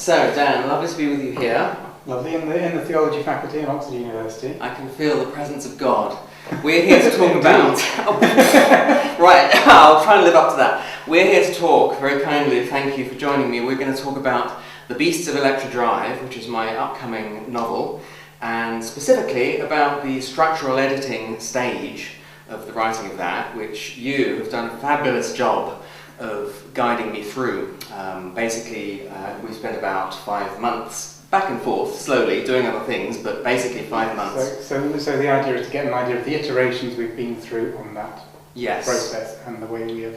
So, Dan, lovely to be with you here. Lovely, in the Theology faculty in Oxford University. I can feel the presence of God. We're here to talk about... Right, I'll try and live up to that. We're here to talk, very kindly, thank you for joining me. We're going to talk about The Beasts of Electra Drive, which is my upcoming novel, and specifically about the structural editing stage of the writing of that, which you have done a fabulous job of guiding me through. Basically, we spent about 5 months back and forth, slowly, doing other things, but basically 5 months. So the idea is to get an idea of the iterations we've been through on that process and the way we have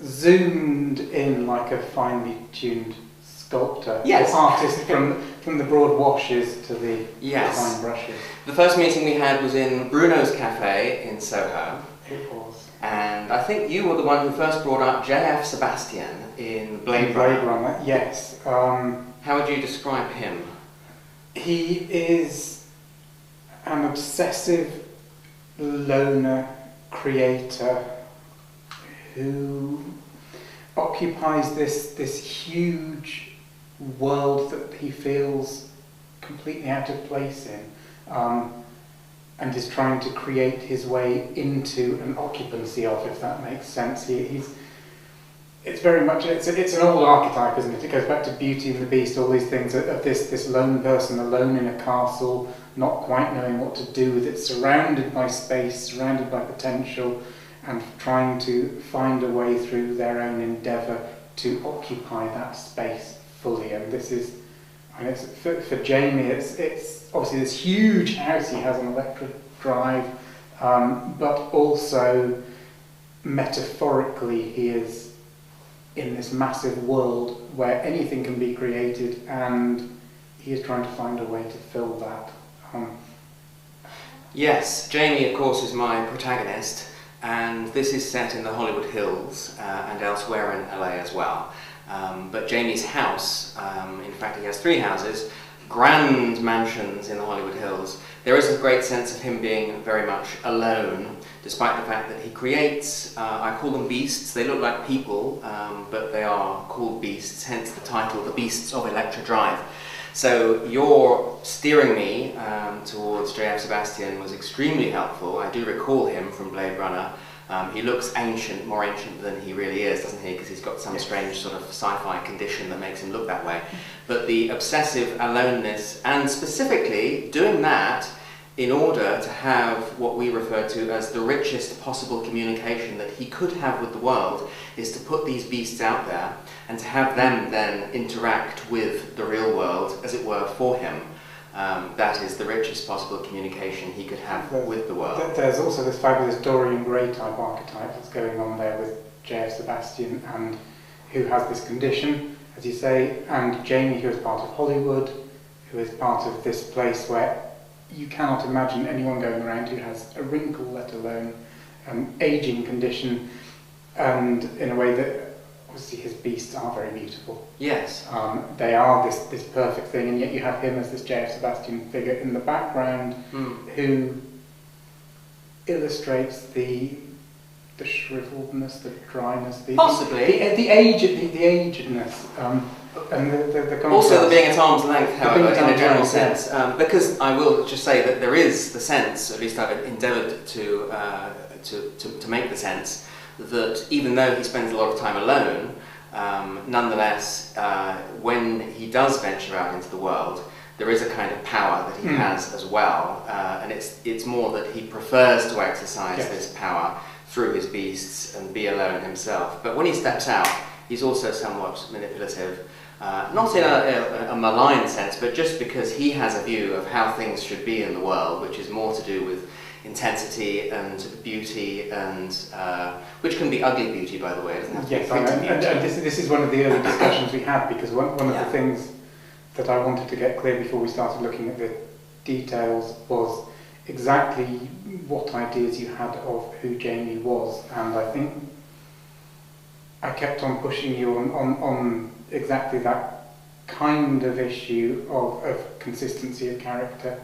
zoomed in like a finely tuned sculptor, artist from the broad washes to the fine brushes. The first meeting we had was in Bruno's Café in Soho. It was. And I think you were the one who first brought up J.F. Sebastian in Blade Runner. Yes. How would you describe him? He is an obsessive loner creator who occupies this huge world that he feels completely out of place in, and is trying to create his way into an occupancy of, if that makes sense. It's very much, it's an old archetype, isn't it? It goes back to Beauty and the Beast, all these things of this lone person alone in a castle, not quite knowing what to do with it, surrounded by space, surrounded by potential, and trying to find a way through their own endeavour to occupy that space fully. And this is, and it's for Jamie, it's obviously this huge house he has on Electra Drive, but also metaphorically he is in this massive world where anything can be created, and he is trying to find a way to fill that. Yes, Jamie, of course, is my protagonist, and this is set in the Hollywood Hills and elsewhere in LA as well. But Jamie's house, in fact he has 3 houses, grand mansions in the Hollywood Hills. There is a great sense of him being very much alone, despite the fact that he creates, I call them beasts, they look like people, but they are called beasts, hence the title, The Beasts of Electra Drive. So your steering me towards J.F. Sebastian was extremely helpful. I do recall him from Blade Runner. He looks ancient, more ancient than he really is, doesn't he? Because he's got some strange sort of sci-fi condition that makes him look that way. But the obsessive aloneness, and specifically doing that in order to have what we refer to as the richest possible communication that he could have with the world, is to put these beasts out there and to have them then interact with the real world, as it were, for him. That is the richest possible communication he could have with the world. There's also this fabulous Dorian Gray type archetype that's going on there with J.F. Sebastian, and who has this condition, as you say, and Jamie, who is part of Hollywood, who is part of this place where you cannot imagine anyone going around who has a wrinkle, let alone an aging condition, and in a way that obviously his beasts are very beautiful. Yes. They are this perfect thing, and yet you have him as this J.F. Sebastian figure in the background who illustrates the shriveledness, the dryness, the agedness. And the also the being at arm's length, however, in a general sense, because I will just say that there is the sense, at least I've endeavoured to make the sense, that even though he spends a lot of time alone, nonetheless, when he does venture out into the world, there is a kind of power that he has as well, and it's more that he prefers to exercise this power through his beasts and be alone himself. But when he steps out, he's also somewhat manipulative. Not in a malign sense, but just because he has a view of how things should be in the world, which is more to do with intensity and beauty, and which can be ugly beauty, by the way. It doesn't have to be pretty beauty. And this is one of the early discussions we had, because one of the things that I wanted to get clear before we started looking at the details was exactly what ideas you had of who Jamie was, and I think I kept on pushing you on exactly that kind of issue of consistency of character.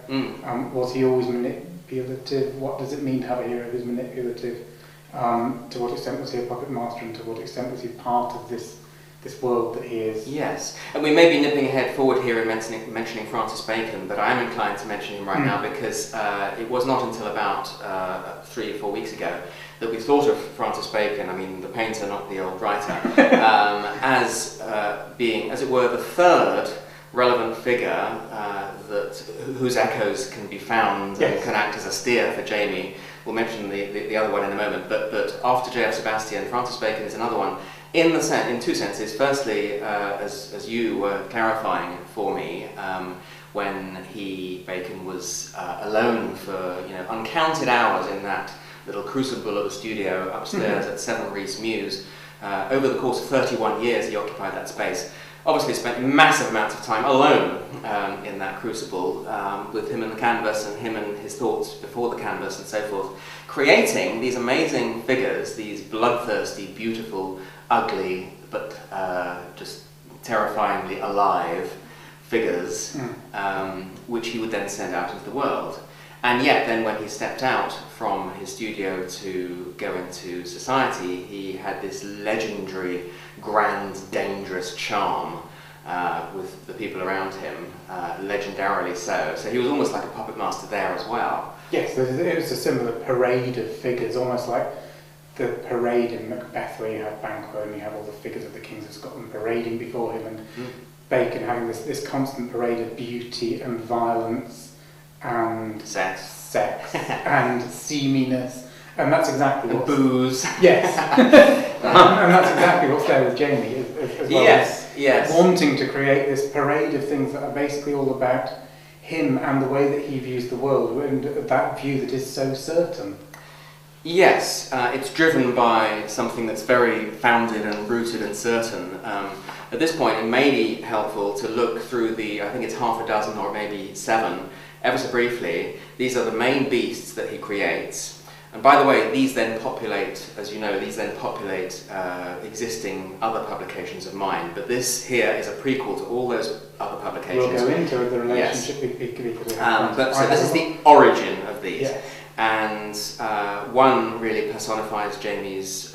Was he always manipulative? What does it mean to have a hero who's manipulative? To what extent was he a puppet master, and to what extent was he part of this this world that he is. Yes, and we may be nipping ahead forward here in mentioning Francis Bacon, but I am inclined to mention him right now because it was not until about 3 or 4 weeks ago that we thought of Francis Bacon, I mean the painter, not the old writer, as being, as it were, the third relevant figure whose echoes can be found and can act as a steer for Jamie. We'll mention the other one in a moment, but after J.F. Sebastian, Francis Bacon is another one in two senses. Firstly, as you were clarifying for me, when Bacon was alone for uncounted hours in that little crucible of a studio upstairs at 7 Rees Mews, over the course of 31 years he occupied that space. Obviously spent massive amounts of time alone in that crucible, with him and the canvas and him and his thoughts before the canvas and so forth, creating these amazing figures, these bloodthirsty, beautiful, ugly, but just terrifyingly alive figures, which he would then send out into the world. And yet then when he stepped out from his studio to go into society, he had this legendary, grand, dangerous charm with the people around him, legendarily so. So he was almost like a puppet master there as well. Yes, it was a similar parade of figures, almost like the parade in Macbeth where you have Banquo and you have all the figures of the kings of Scotland parading before him, and Bacon having this constant parade of beauty and violence and sex and seaminess, and that's exactly what booze. Yes, and that's exactly what's there with Jamie as well. Yes. Wanting to create this parade of things that are basically all about him and the way that he views the world, and that view that is so certain. Yes, it's driven by something that's very founded and rooted and certain. At this point, it may be helpful to look through I think it's half a dozen or maybe 7. Ever so briefly, these are the main beasts that he creates. And by the way, these then populate, as you know, existing other publications of mine. But this here is a prequel to all those other publications. We'll go into the relationship because we have so this is the origin of these. Yes. And one really personifies Jamie's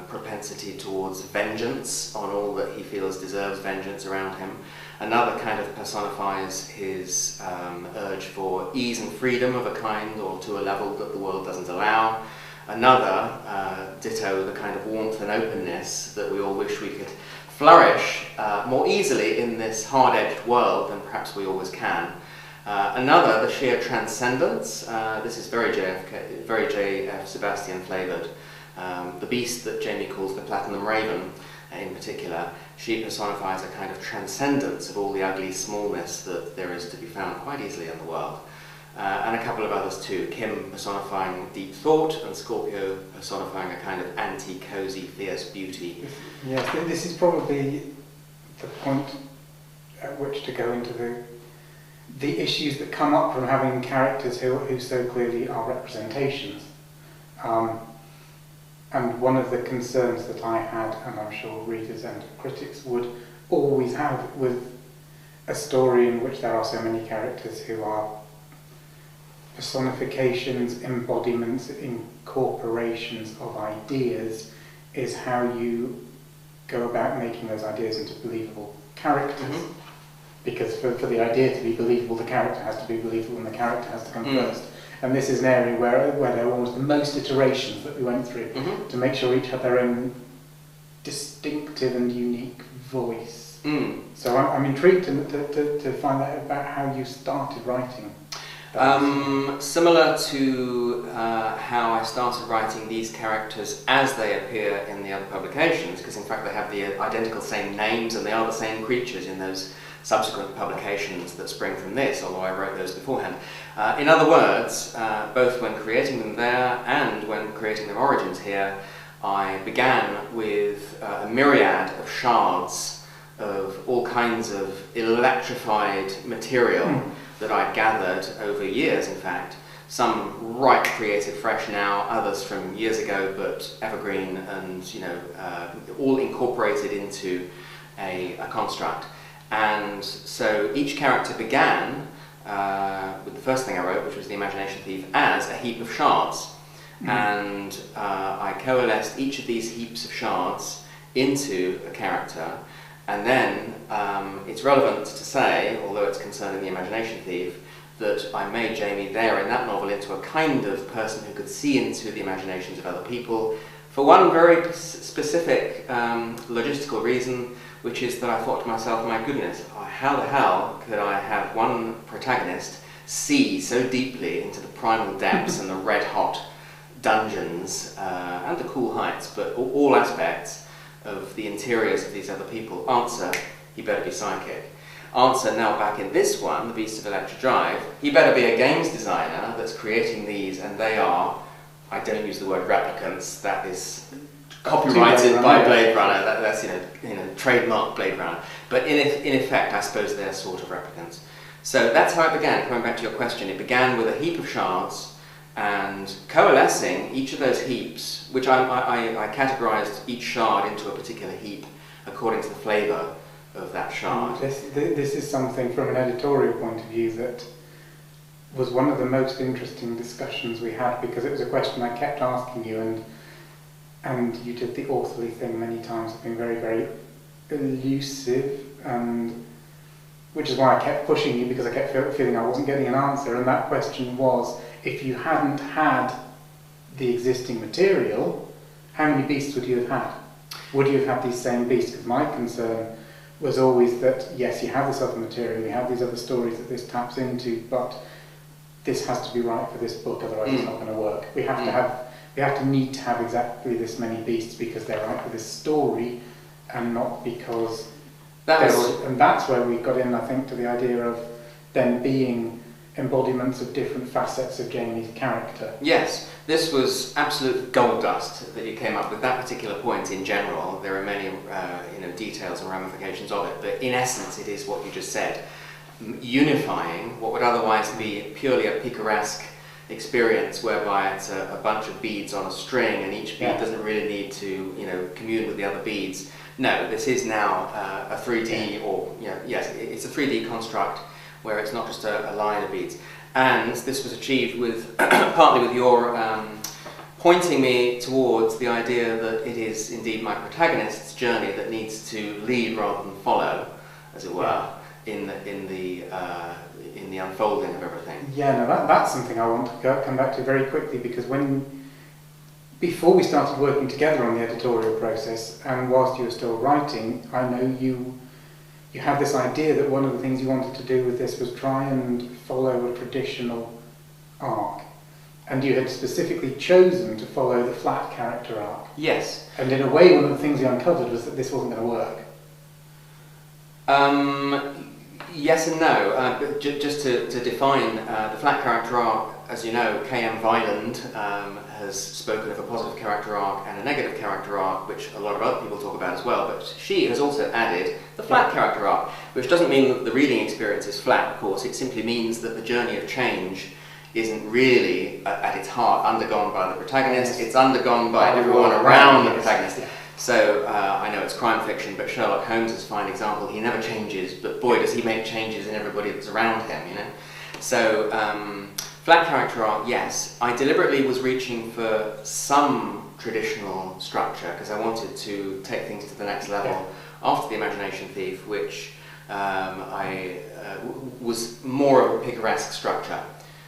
propensity towards vengeance on all that he feels deserves vengeance around him. Another kind of personifies his urge for ease and freedom of a kind or to a level that the world doesn't allow. Another, ditto the kind of warmth and openness that we all wish we could flourish more easily in this hard-edged world than perhaps we always can. Another, the sheer transcendence. This is very J.F. Sebastian flavoured. The beast that Jamie calls the Platinum Raven, in particular, she personifies a kind of transcendence of all the ugly smallness that there is to be found quite easily in the world. And a couple of others too, Kim personifying deep thought, and Scorpio personifying a kind of anti-cozy, fierce beauty. Yes, this is probably the point at which to go into the issues that come up from having characters who so clearly are representations. And one of the concerns that I had, and I'm sure readers and critics would always have, with a story in which there are so many characters who are personifications, embodiments, incorporations of ideas, is how you go about making those ideas into believable characters. Mm-hmm. Because for the idea to be believable, the character has to be believable and the character has to come first. And this is an area where there were almost the most iterations that we went through to make sure each had their own distinctive and unique voice. So I'm intrigued to find out about how you started writing. Similar to how I started writing these characters as they appear in the other publications, because in fact they have the identical same names and they are the same creatures in those subsequent publications that spring from this, although I wrote those beforehand. In other words, both when creating them there and when creating their origins here, I began with a myriad of shards of all kinds of electrified material that I'd gathered over years, in fact. Some right created fresh now, others from years ago, but evergreen and all incorporated into a construct. And so each character began with the first thing I wrote, which was The Imagination Thief, as a heap of shards. And I coalesced each of these heaps of shards into a character, and then it's relevant to say, although it's concerning the imagination thief, that I made Jamie there in that novel into a kind of person who could see into the imaginations of other people for one very specific logistical reason, which is that I thought to myself, my goodness, how the hell could I have one protagonist see so deeply into the primal depths and the red-hot dungeons and the cool heights, but all aspects of the interiors of these other people? Answer, he better be psychic. Answer, now back in this one, the Beasts of Electra Drive, he better be a games designer that's creating these, and they are, I don't use the word replicants, that is copyrighted by Blade Runner, that's trademark Blade Runner, but in effect I suppose they're sort of replicants. So that's how it began. Coming back to your question, it began with a heap of shards and coalescing each of those heaps, which I categorized each shard into a particular heap according to the flavor of that shard. This is something from an editorial point of view that was one of the most interesting discussions we had, because it was a question I kept asking you, and you did the authorly thing many times, being very, very elusive, and which is why I kept pushing you, because I kept feeling I wasn't getting an answer. And that question was, if you hadn't had the existing material, how many beasts would you have had? Would you have had these same beasts? Because my concern was always that, yes, you have this other material, you have these other stories that this taps into, but this has to be right for this book, otherwise it's not going to work. We have to need to have exactly this many beasts because they're right for this story, and not because and that's where we got in, I think, to the idea of them being embodiments of different facets of Jamie's character. Yes, this was absolute gold dust that you came up with that particular point. In general, there are many details and ramifications of it, but in essence it is what you just said, unifying what would otherwise be purely a picaresque experience, whereby it's a bunch of beads on a string and each bead doesn't really need to commune with the other beads. No, this is now a 3D, it's a 3D construct where it's not just a line of beads. And this was achieved with partly with your pointing me towards the idea that it is indeed my protagonist's journey that needs to lead rather than follow, as it were, in the unfolding of everything. Yeah, no, that's something I want to come back to very quickly, because before we started working together on the editorial process, and whilst you were still writing, I know you had this idea that one of the things you wanted to do with this was try and follow a traditional arc. And you had specifically chosen to follow the flat character arc. Yes. And in a way, one of the things you uncovered was that this wasn't going to work. Yes and no. But just to define the flat character arc, as you know, K.M. Weiland has spoken of a positive character arc and a negative character arc, which a lot of other people talk about as well, but she has also added the flat character arc, which doesn't mean that the reading experience is flat, of course. It simply means that the journey of change isn't really, at its heart, undergone by the protagonist. It's undergone by everyone around the protagonist. So, I know it's crime fiction, but Sherlock Holmes is a fine example. He never changes, but boy does he make changes in everybody that's around him, So, flat character arc, yes. I deliberately was reaching for some traditional structure, because I wanted to take things to the next level after The Imagination Thief, which was more of a picaresque structure.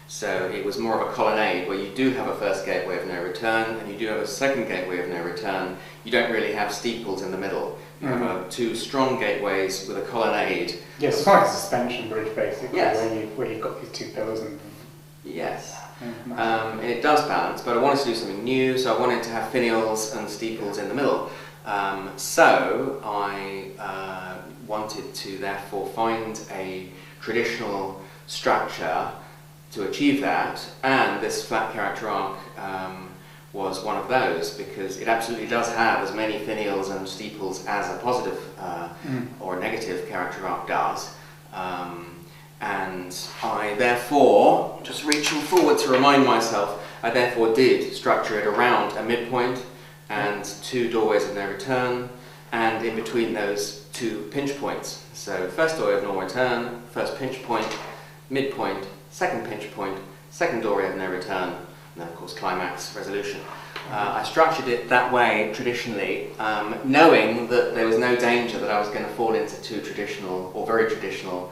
So it was more of a colonnade, where you do have a first gateway of no return, and you do have a second gateway of no return. You don't really have steeples in the middle. You have two strong gateways with a colonnade. Yes, it's like a suspension bridge, basically, yes. where you've got these two pillars and... Yes. It does balance, but I wanted to do something new, so I wanted to have finials and steeples in the middle. So I wanted to therefore find a traditional structure to achieve that, and this flat character arc was one of those, because it absolutely does have as many finials and steeples as a positive or a negative character arc does. And I therefore, just reaching forward to remind myself, I therefore did structure it around a midpoint and two doorways of no return, and in between those two pinch points. So first doorway of no return, first pinch point, midpoint, second pinch point, second doorway of no return, and then of course climax resolution. I structured it that way traditionally, knowing that there was no danger that I was going to fall into too traditional or very traditional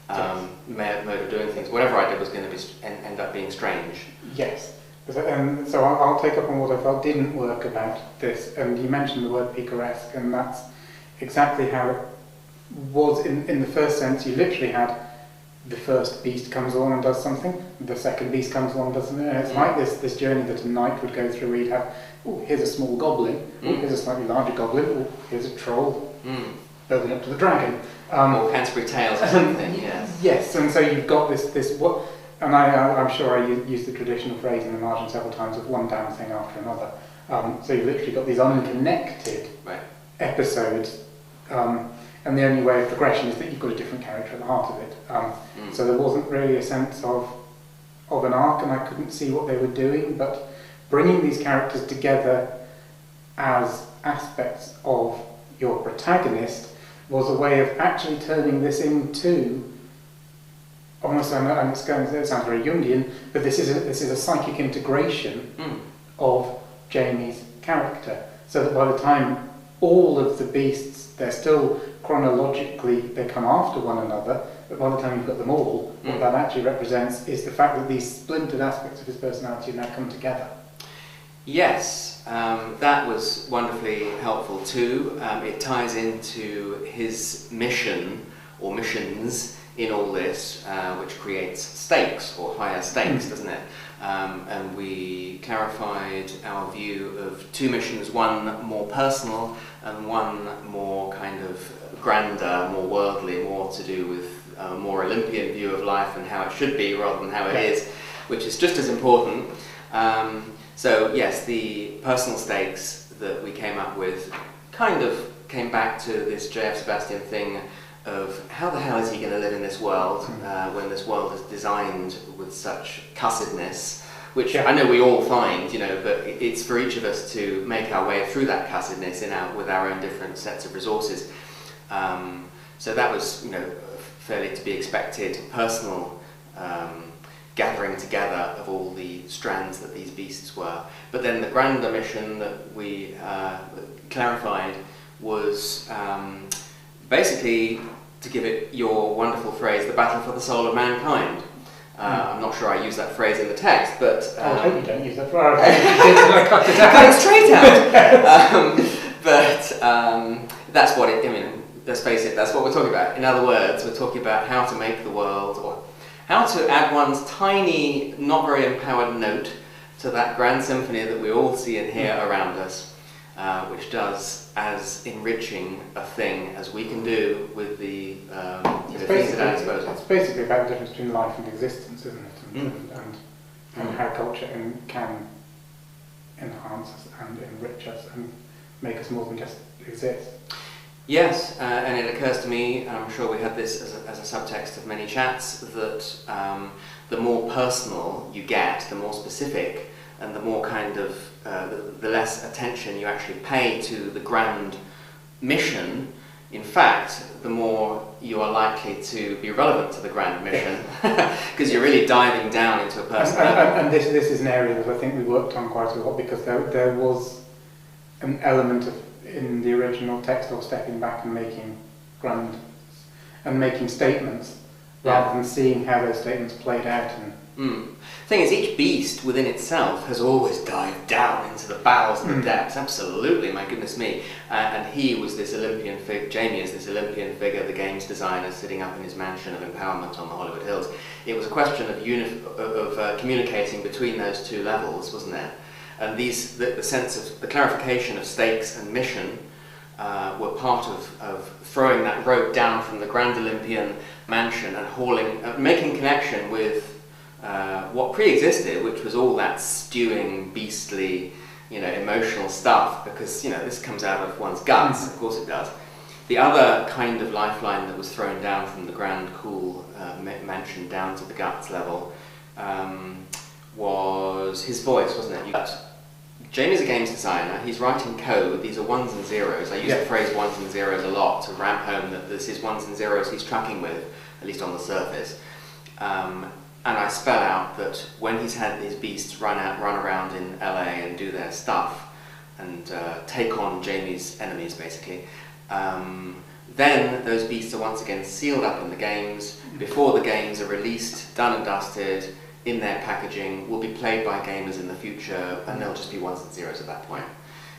mode of doing things. Whatever I did was going to end up being strange. Yes. So I'll take up on what I felt didn't work about this. And you mentioned the word picaresque, and that's exactly how it was in the first sense. You literally had the first beast comes along and does something, the second beast comes along and does something, and it's like this journey that a knight would go through where you'd have, oh, here's a small goblin, oh, here's a slightly larger goblin, oh, here's a troll, building up to the dragon. Or Canterbury Tales or something, yes. Yes, and so you've got this what, and I'm sure I used the traditional phrase in the margin several times of one damn thing after another. So you've literally got these unconnected episodes, and the only way of progression is that you've got a different character at the heart of it. So there wasn't really a sense of an arc, and I couldn't see what they were doing, but bringing these characters together as aspects of your protagonist was a way of actually turning this into almost, it sounds very Jungian, but this is a psychic integration of Jamie's character, so that by the time all of the beasts, they're still chronologically, they come after one another, but by the time you've got them all, what that actually represents is the fact that these splintered aspects of his personality now come together. Yes, that was wonderfully helpful too. It ties into his mission, or missions, in all this, which creates stakes, or higher stakes, doesn't it? And we clarified our view of two missions, one more personal and one more kind of grander, more worldly, more to do with a more Olympian view of life and how it should be rather than how it is, which is just as important. So yes, the personal stakes that we came up with kind of came back to this J.F. Sebastian thing of how the hell is he going to live in this world when this world is designed with such cussedness, which I know we all find, but it's for each of us to make our way through that cussedness with our own different sets of resources. So that was, fairly to be expected, personal gathering together of all the strands that these beasts were. But then the grander mission that we clarified was basically, to give it your wonderful phrase, the battle for the soul of mankind. I'm not sure I use that phrase in the text, but... I hope you don't use that phrase. I cut it out. Cut it straight out! But that's what let's face it, that's what we're talking about. In other words, we're talking about how to make the world, or how to add one's tiny, not very empowered note to that grand symphony that we all see and hear around us, which does as enriching a thing as we can do with the things at our disposal. It's basically about the difference between life and existence, isn't it? And how culture can enhance us and enrich us and make us more than just exist. Yes, and it occurs to me, and I'm sure we had this as a subtext of many chats, that the more personal you get, the more specific, and the more kind of, the less attention you actually pay to the grand mission, in fact, the more you are likely to be relevant to the grand mission, because you're really diving down into a person. And this is an area that I think we worked on quite a lot, because there was an element of, in the original text, of stepping back and making statements, rather than seeing how those statements played out. The thing is, each beast within itself has always dived down into the bowels and the depths, absolutely, my goodness me. And he was this Olympian figure, Jamie is this Olympian figure, the games designer sitting up in his mansion of empowerment on the Hollywood Hills. It was a question of communicating between those two levels, wasn't it? And the sense of the clarification of stakes and mission were part of throwing that rope down from the grand Olympian mansion and making connection with what pre-existed, which was all that stewing, beastly, emotional stuff, because this comes out of one's guts. Of course it does. The other kind of lifeline that was thrown down from the grand, cool mansion down to the guts level was his voice, wasn't it? Jamie's a games designer, he's writing code, these are ones and zeros. I use the phrase ones and zeros a lot to ramp home that this is ones and zeros he's tracking with, at least on the surface. and I spell out that when he's had these beasts run around in LA and do their stuff and take on Jamie's enemies basically, then those beasts are once again sealed up in the games. Before the games are released, done and dusted, in their packaging, will be played by gamers in the future, and they'll just be ones and zeros at that point.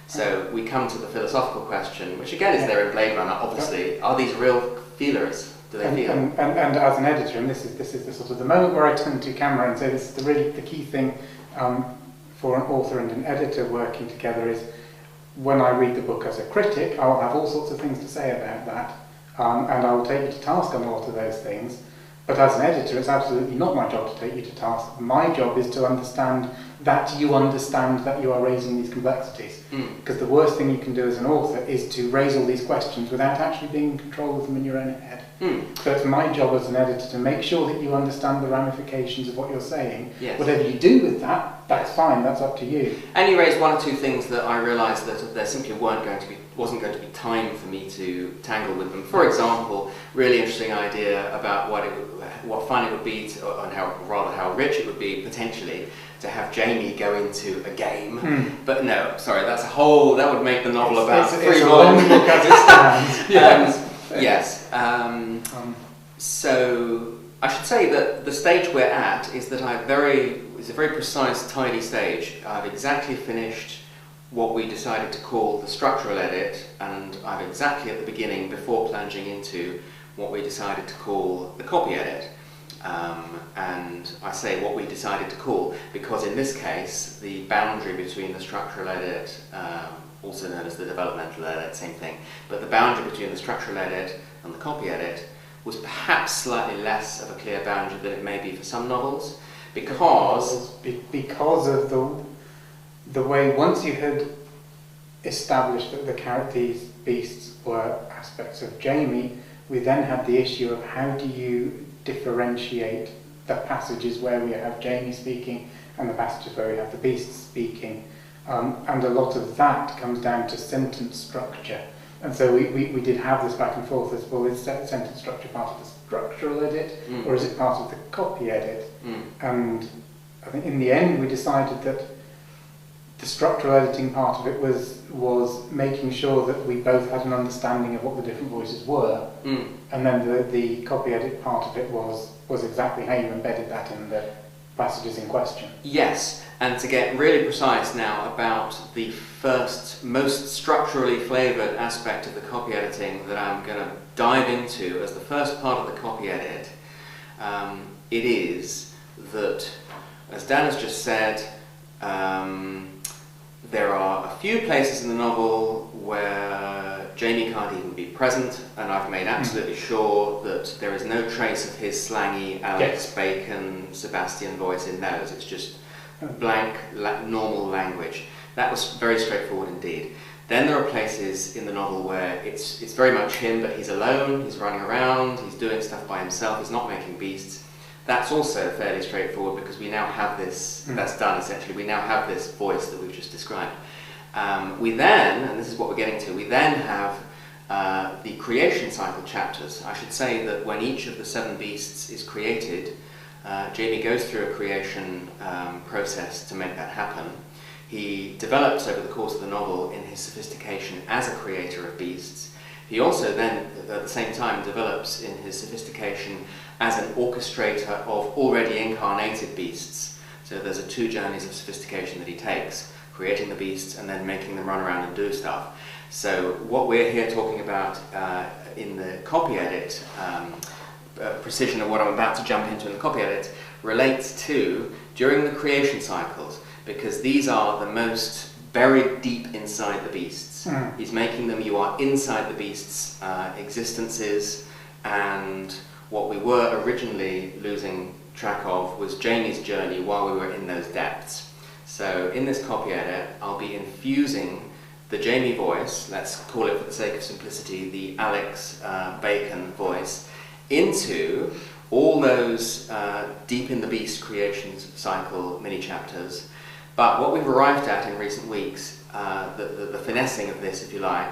So we come to the philosophical question, which again is there in Blade Runner, obviously. Are these real feelers? Do they feel? And as an editor, and this is the sort of the moment where I turn to camera and say this is the key thing for an author and an editor working together is, when I read the book as a critic, I will have all sorts of things to say about that, and I will take you to task on a lot of those things. But as an editor, it's absolutely not my job to take you to task. My job is to understand that you understand that you are raising these complexities. Because the worst thing you can do as an author is to raise all these questions without actually being in control of them in your own head. So it's my job as an editor to make sure that you understand the ramifications of what you're saying. Yes. Whatever you do with that, that's fine, that's up to you. And you raised one or two things that I realised that there simply wasn't going to be time for me to tangle with them. For example, really interesting idea about what fun it would be and how rich it would be potentially to have Jamie go into a game. But no, sorry, that would make the novel about it's a long book as it stands. Yes. So I should say that the stage we're at is that it's a very precise, tidy stage. I've exactly finished what we decided to call the structural edit, and I'm exactly at the beginning before plunging into what we decided to call the copy edit. And I say what we decided to call because in this case the boundary between the structural edit, also known as the developmental edit, same thing, but the boundary between the structural edit and the copy edit was perhaps slightly less of a clear boundary than it may be for some novels, because of the way, once you had established that these beasts were aspects of Jamie, we then had the issue of how do you differentiate the passages where we have Jamie speaking and the passages where we have the beasts speaking, and a lot of that comes down to sentence structure. And so we did have this back and forth as well, is sentence structure part of the structural edit or is it part of the copy edit? And I think in the end we decided that the structural editing part of it was making sure that we both had an understanding of what the different voices were, and then the copy edit part of it was exactly how you embedded that in the passages in question. Yes, and to get really precise now about the first, most structurally flavoured aspect of the copy editing that I'm going to dive into as the first part of the copy edit, it is that, as Dan has just said, there are a few places in the novel where Jamie can't even be present, and I've made absolutely sure that there is no trace of his slangy Alex Bacon, Sebastian voice in those. It's just blank, normal language. That was very straightforward indeed. Then there are places in the novel where it's very much him, but he's alone, he's running around, he's doing stuff by himself, he's not making beasts. That's also fairly straightforward because we now have this, that's done essentially, we now have this voice that we've just described. We then, and this is what we're getting to, we then have the creation cycle chapters. I should say that when each of the 7 beasts is created, Jamie goes through a creation process to make that happen. He develops over the course of the novel in his sophistication as a creator of beasts. He also then, at the same time, develops in his sophistication as an orchestrator of already incarnated beasts. So there's 2 journeys of sophistication that he takes, creating the beasts and then making them run around and do stuff. So what we're here talking about in the copy edit, precision of what I'm about to jump into in the copy edit, relates to during the creation cycles, because these are the most buried deep inside the beasts. He's making them, you are inside the beasts' existences, and what we were originally losing track of was Jamie's journey while we were in those depths. So in this copy edit, I'll be infusing the Jamie voice, let's call it for the sake of simplicity, the Alex Bacon voice, into all those deep in the beast creation cycle mini chapters. But what we've arrived at in recent weeks, the finessing of this, if you like,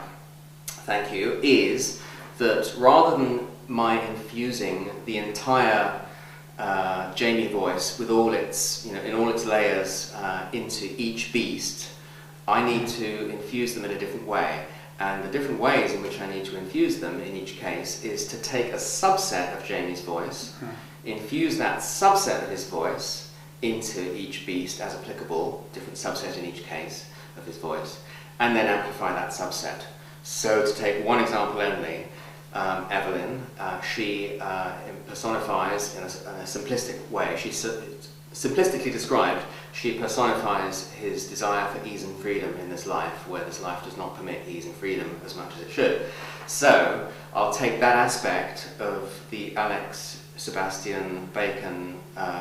thank you, is that rather than my infusing the entire Jamie voice with all its, in all its layers into each beast, I need to infuse them in a different way. And the different ways in which I need to infuse them in each case is to take a subset of Jamie's voice, infuse that subset of his voice into each beast as applicable, different subset in each case of his voice, and then amplify that subset. So to take one example only, Evelyn, she personifies in a simplistic way, simplistically described, she personifies his desire for ease and freedom in this life, where this life does not permit ease and freedom as much as it should. So I'll take that aspect of the Alex, Sebastian, Bacon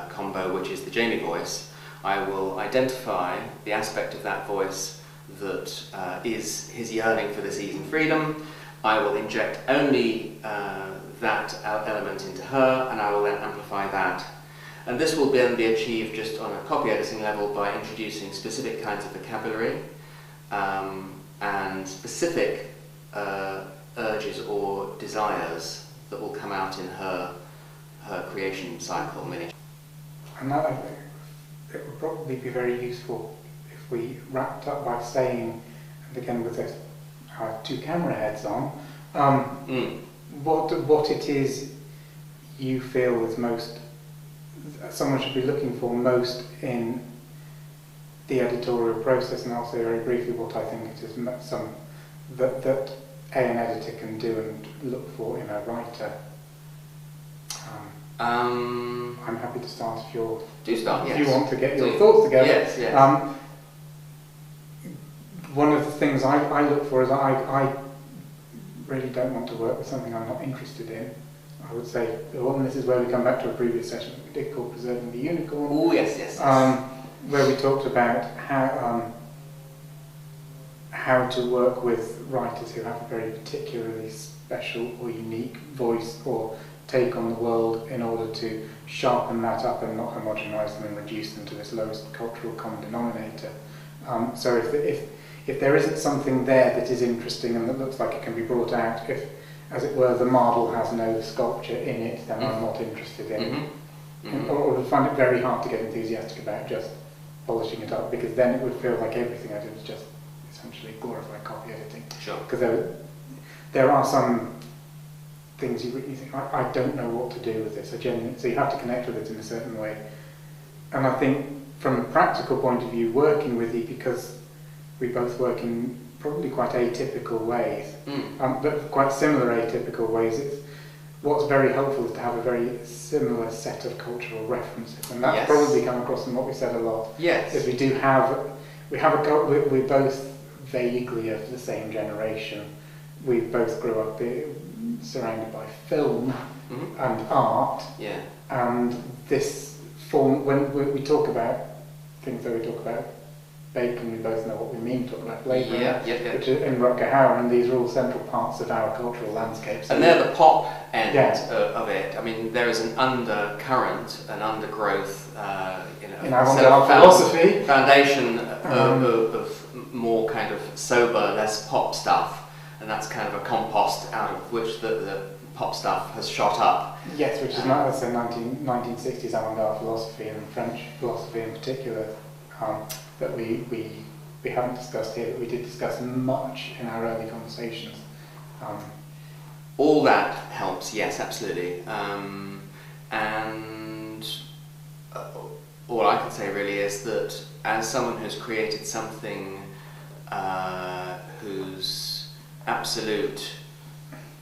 combo, which is the Jamie voice. I will identify the aspect of that voice that is his yearning for this ease and freedom. I will inject only that element into her, and I will then amplify that. And this will then be achieved just on a copy editing level by introducing specific kinds of vocabulary and specific urges or desires that will come out in her creation cycle miniature. And that, it would probably be very useful if we wrapped up by saying, and again with our two camera heads on, what it is you feel is most, someone should be looking for most in the editorial process, and I'll say very briefly what I think it is that an editor can do and look for in a writer. I'm happy to start if you want to get your thoughts together. Yes. One of the things I look for is I really don't want to work with something I'm not interested in. I would say, well, and this is where we come back to a previous session that we did called Preserving the Unicorn. Oh, yes. Where we talked about how to work with writers who have a very particularly special or unique voice or take on the world in order to sharpen that up and not homogenise them and reduce them to this lowest cultural common denominator. So if there isn't something there that is interesting and that looks like it can be brought out, if, as it were, the marble has no sculpture in it, then I'm not interested in it. Or would find it very hard to get enthusiastic about just polishing it up, because then it would feel like everything I did was just essentially glorified copy editing. Sure. Because there are some things you think, I don't know what to do with this. So you have to connect with it in a certain way. And I think from a practical point of view, working with you, because we both work in probably quite atypical ways, but quite similar atypical ways, what's very helpful is to have a very similar set of cultural references, and that's probably come across in what we said a lot. Yes. Is we're both vaguely of the same generation. We both grew up surrounded by film and art, and this form, when we talk about things that we talk about Bacon, we both know what we mean, talk about Blade Runner, which is in Rutger Hauer, and these are all central parts of our cultural landscape. So and they're the pop end of it. I mean, there is an undercurrent, an undergrowth in avant-garde philosophy, foundation of more kind of sober, less pop stuff, and that's kind of a compost out of which the pop stuff has shot up. Yes, which is not, let's say, 1960s avant-garde philosophy and French philosophy in particular, that we haven't discussed here, but we did discuss much in our early conversations. All that helps, yes, absolutely. And all I can say really is that as someone who's created something whose absolute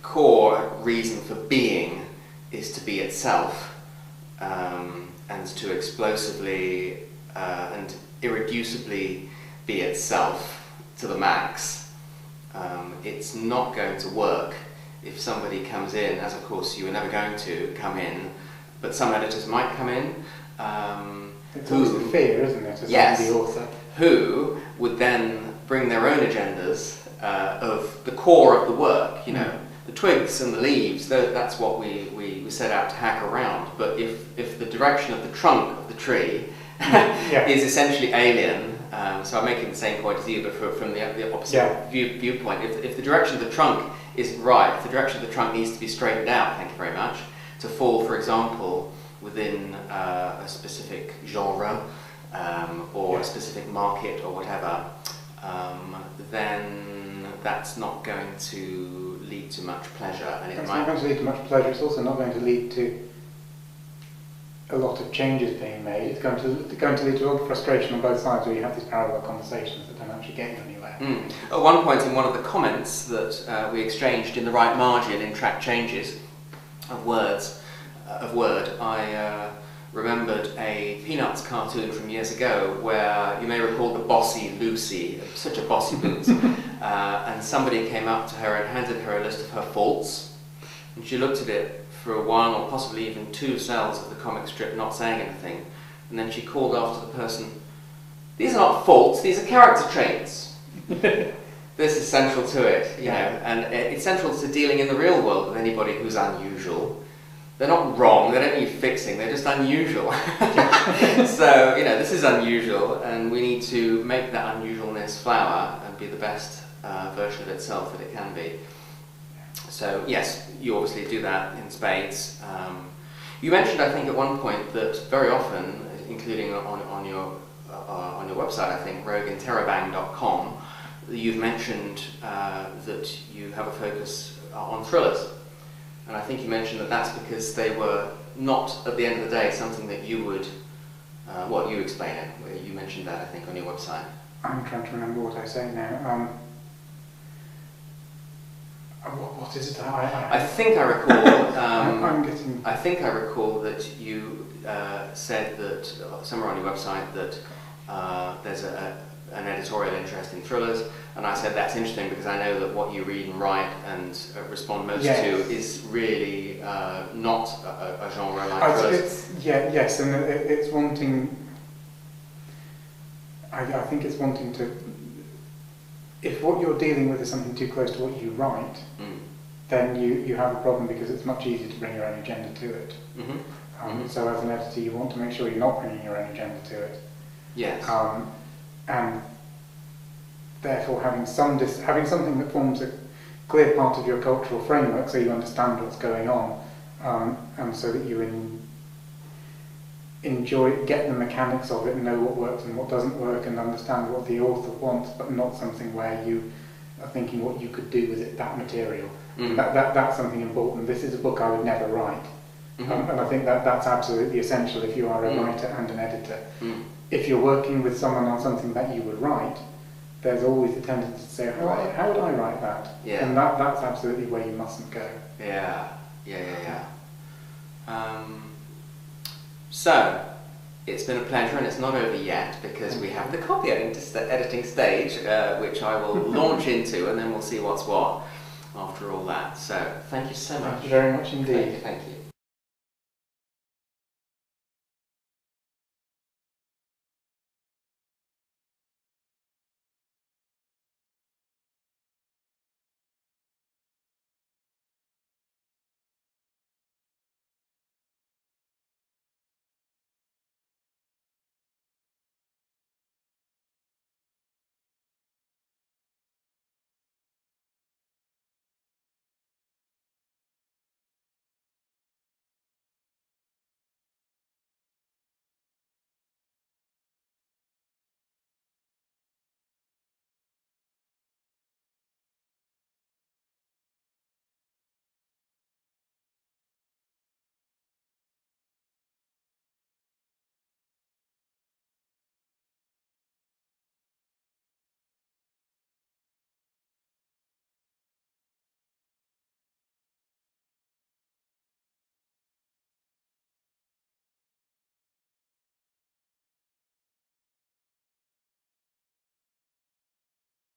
core reason for being is to be itself, and to explosively and irreducibly be itself to the max, it's not going to work if somebody comes in, as of course you were never going to come in, but some editors might come in. It's always the fear, isn't it, as the author? Who would then bring their own agendas of the core of the work, the twigs and the leaves, that's what we set out to hack around. But if the direction of the trunk of the tree is essentially alien, so I'm making the same point as you, but from the opposite viewpoint. If the direction of the trunk isn't right, if the direction of the trunk needs to be straightened out, thank you very much, to fall, for example, within a specific genre or a specific market or whatever, then that's not going to lead to much pleasure, and it's not going to lead to much pleasure. It's also not going to lead to a lot of changes being made. It's going to lead to a lot of frustration on both sides, where you have these parallel conversations that don't actually get you anywhere. At one point in one of the comments that we exchanged in the right margin in track changes of word, I remembered a Peanuts cartoon from years ago where you may recall the bossy Lucy, such a bossy boots, and somebody came up to her and handed her a list of her faults, and she looked at it for one or possibly even two cells of the comic strip, not saying anything, and then she called after the person, "These are not faults, these are character traits." This is central to it, you know, and it's central to dealing in the real world with anybody who's unusual. They're not wrong, they don't need fixing, they're just unusual. So, you know, this is unusual, and we need to make that unusualness flower and be the best version of itself that it can be. So, yes, you obviously do that in spades. You mentioned, I think, at one point that very often, including on your website, I think, rogueinterrobang.com, you've mentioned that you have a focus on thrillers. And I think you mentioned that that's because they were not, at the end of the day, something that you would, you explain it. You mentioned that, I think, on your website. I'm trying to remember what I say now. What is it? I think I recall. I think I recall that you said that somewhere on your website that there's an editorial interest in thrillers, and I said that's interesting because I know that what you read and write and respond most to is really not a genre like thrillers. And it's wanting. I think it's wanting to. If what you're dealing with is something too close to what you write, then you have a problem, because it's much easier to bring your own agenda to it. So as an editor, you want to make sure you're not bringing your own agenda to it. Yes. And therefore having something that forms a clear part of your cultural framework, so you understand what's going on, and so that you get the mechanics of it and know what works and what doesn't work, and understand what the author wants, but not something where you are thinking what you could do with it, that material. That's something important. This is a book I would never write. And I think that's absolutely essential if you are a writer and an editor. If you're working with someone on something that you would write, there's always the tendency to say, how would I write that? Yeah. And that's absolutely where you mustn't go. Yeah. So, it's been a pleasure, and it's not over yet, because we have the copy editing stage, which I will launch into, and then we'll see what's what after all that. So, thank you so much. Thank you very much indeed. Thank you.